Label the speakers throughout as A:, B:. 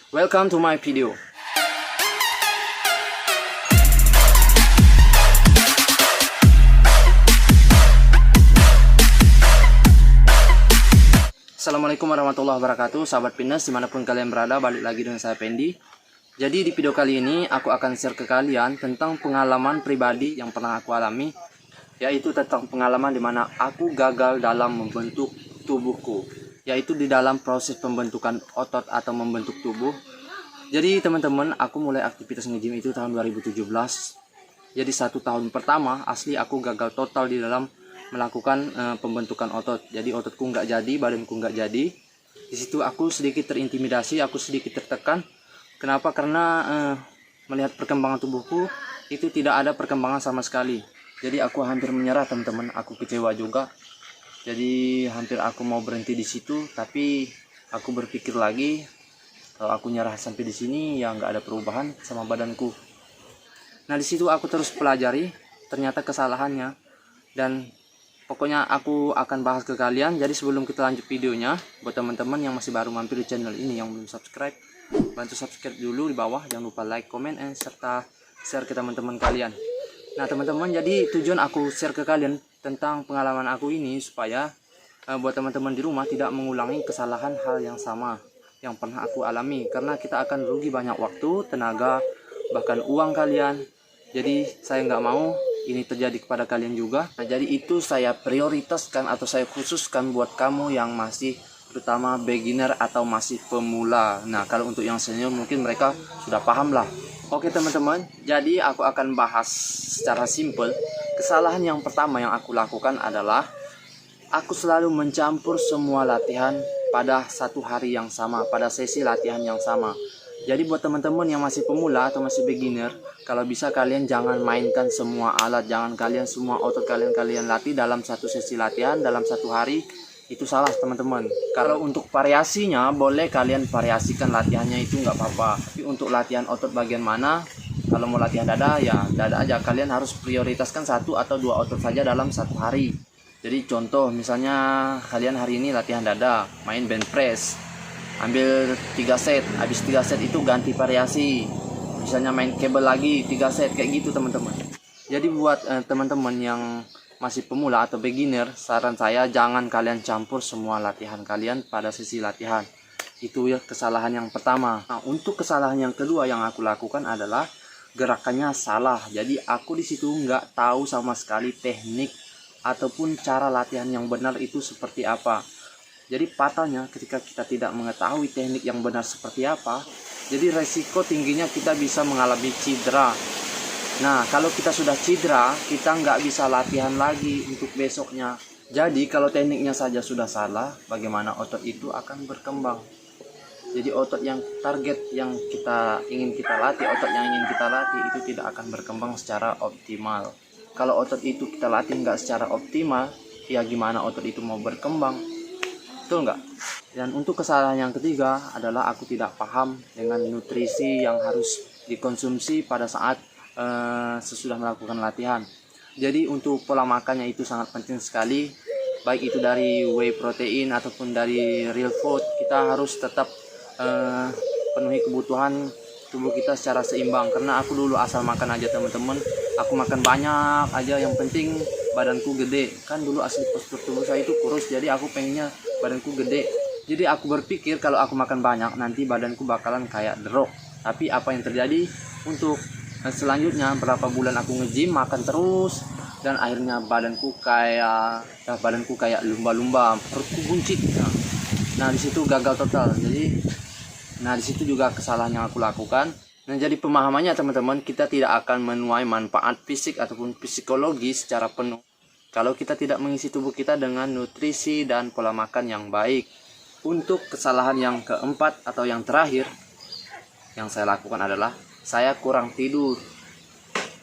A: Welcome to my video. Assalamualaikum warahmatullahi wabarakatuh, sahabat fitness dimanapun kalian berada, balik lagi dengan saya Pendi. Jadi di video kali ini aku akan share ke kalian tentang pengalaman pribadi yang pernah aku alami, yaitu tentang pengalaman dimana aku gagal dalam membentuk tubuhku, yaitu di dalam proses pembentukan otot atau membentuk tubuh. Jadi teman-teman, aku mulai aktivitas nge-gym itu tahun 2017. Jadi 1 tahun pertama asli aku gagal total di dalam melakukan pembentukan otot. Jadi ototku nggak jadi, badanku nggak jadi. Di situ aku sedikit terintimidasi, aku sedikit tertekan. Kenapa? Karena melihat perkembangan tubuhku itu tidak ada perkembangan sama sekali. Jadi aku hampir menyerah teman-teman, aku kecewa juga. Jadi hampir aku mau berhenti di situ, tapi aku berpikir lagi, kalau aku nyerah sampai di sini ya nggak ada perubahan sama badanku. Nah di situ aku terus pelajari ternyata kesalahannya, dan pokoknya aku akan bahas ke kalian. Jadi sebelum kita lanjut videonya, buat teman-teman yang masih baru mampir di channel ini yang belum subscribe, bantu subscribe dulu di bawah, jangan lupa like, comment, serta share ke teman-teman kalian. Nah teman-teman, jadi tujuan aku share ke kalian tentang pengalaman aku ini supaya buat teman-teman di rumah tidak mengulangi kesalahan hal yang sama yang pernah aku alami, karena kita akan rugi banyak waktu, tenaga, bahkan uang kalian. Jadi saya nggak mau ini terjadi kepada kalian juga. Nah jadi itu saya prioritaskan atau saya khususkan buat kamu yang masih terutama beginner atau masih pemula. Nah kalau untuk yang senior mungkin mereka sudah paham lah. Oke teman-teman, jadi aku akan bahas secara simpel. Kesalahan yang pertama yang aku lakukan adalah aku selalu mencampur semua latihan pada satu hari yang sama, pada sesi latihan yang sama. Jadi buat teman-teman yang masih pemula atau masih beginner, kalau bisa kalian jangan mainkan semua alat, jangan kalian semua otot kalian latih dalam satu sesi latihan dalam satu hari. Itu salah teman-teman. Kalau untuk variasinya boleh kalian variasikan latihannya, itu nggak apa-apa. Tapi untuk latihan otot bagian mana, kalau mau latihan dada ya dada aja, kalian harus prioritaskan 1 atau 2 otot saja dalam satu hari. Jadi contoh misalnya kalian hari ini latihan dada, main bench press, ambil 3 set, habis 3 set itu ganti variasi, misalnya main cable lagi 3 set, kayak gitu teman-teman. Jadi buat teman-teman yang masih pemula atau beginner, saran saya jangan kalian campur semua latihan kalian pada sesi latihan. Itu ya kesalahan yang pertama. Nah untuk kesalahan yang kedua yang aku lakukan adalah gerakannya salah. Jadi aku di situ nggak tahu sama sekali teknik ataupun cara latihan yang benar itu seperti apa. Jadi fatalnya ketika kita tidak mengetahui teknik yang benar seperti apa, jadi resiko tingginya kita bisa mengalami cedera. Nah kalau kita sudah cedera, kita nggak bisa latihan lagi untuk besoknya. Jadi kalau tekniknya saja sudah salah, bagaimana otot itu akan berkembang. Jadi otot yang target yang kita ingin kita latih, otot yang ingin kita latih itu tidak akan berkembang secara optimal. Kalau otot itu kita latih nggak secara optimal, ya gimana otot itu mau berkembang? Betul nggak? Dan untuk kesalahan yang ketiga adalah aku tidak paham dengan nutrisi yang harus dikonsumsi pada saat sesudah melakukan latihan. Jadi untuk pola makannya itu sangat penting sekali, baik itu dari whey protein ataupun dari real food. Kita harus tetap penuhi kebutuhan tubuh kita secara seimbang. Karena aku dulu asal makan aja teman-teman, aku makan banyak aja, yang penting badanku gede. Kan dulu asli postur tubuh saya itu kurus, jadi aku pengennya badanku gede. Jadi aku berpikir kalau aku makan banyak nanti badanku bakalan kayak The Rock. Tapi apa yang terjadi? Untuk selanjutnya berapa bulan aku nge-gym, makan terus, dan akhirnya badanku kayak lumba-lumba, perutku buncit. Nah di situ gagal total. Jadi nah di situ juga kesalahan yang aku lakukan. Nah jadi pemahamannya teman-teman, kita tidak akan menuai manfaat fisik ataupun psikologi secara penuh kalau kita tidak mengisi tubuh kita dengan nutrisi dan pola makan yang baik. Untuk kesalahan yang keempat atau yang terakhir yang saya lakukan adalah saya kurang tidur.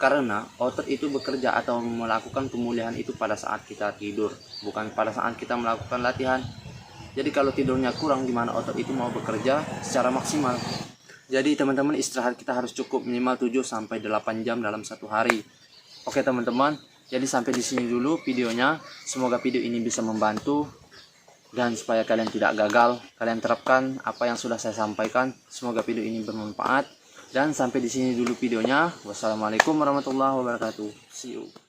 A: Karena otot itu bekerja atau melakukan pemulihan itu pada saat kita tidur, bukan pada saat kita melakukan latihan. Jadi kalau tidurnya kurang, gimana otot itu mau bekerja secara maksimal? Jadi teman-teman, istirahat kita harus cukup minimal 7-8 jam dalam satu hari. Oke teman-teman, jadi sampai di sini dulu videonya. Semoga video ini bisa membantu. Dan supaya kalian tidak gagal, kalian terapkan apa yang sudah saya sampaikan. Semoga video ini bermanfaat. Dan sampai di sini dulu videonya. Wassalamualaikum warahmatullahi wabarakatuh. See you.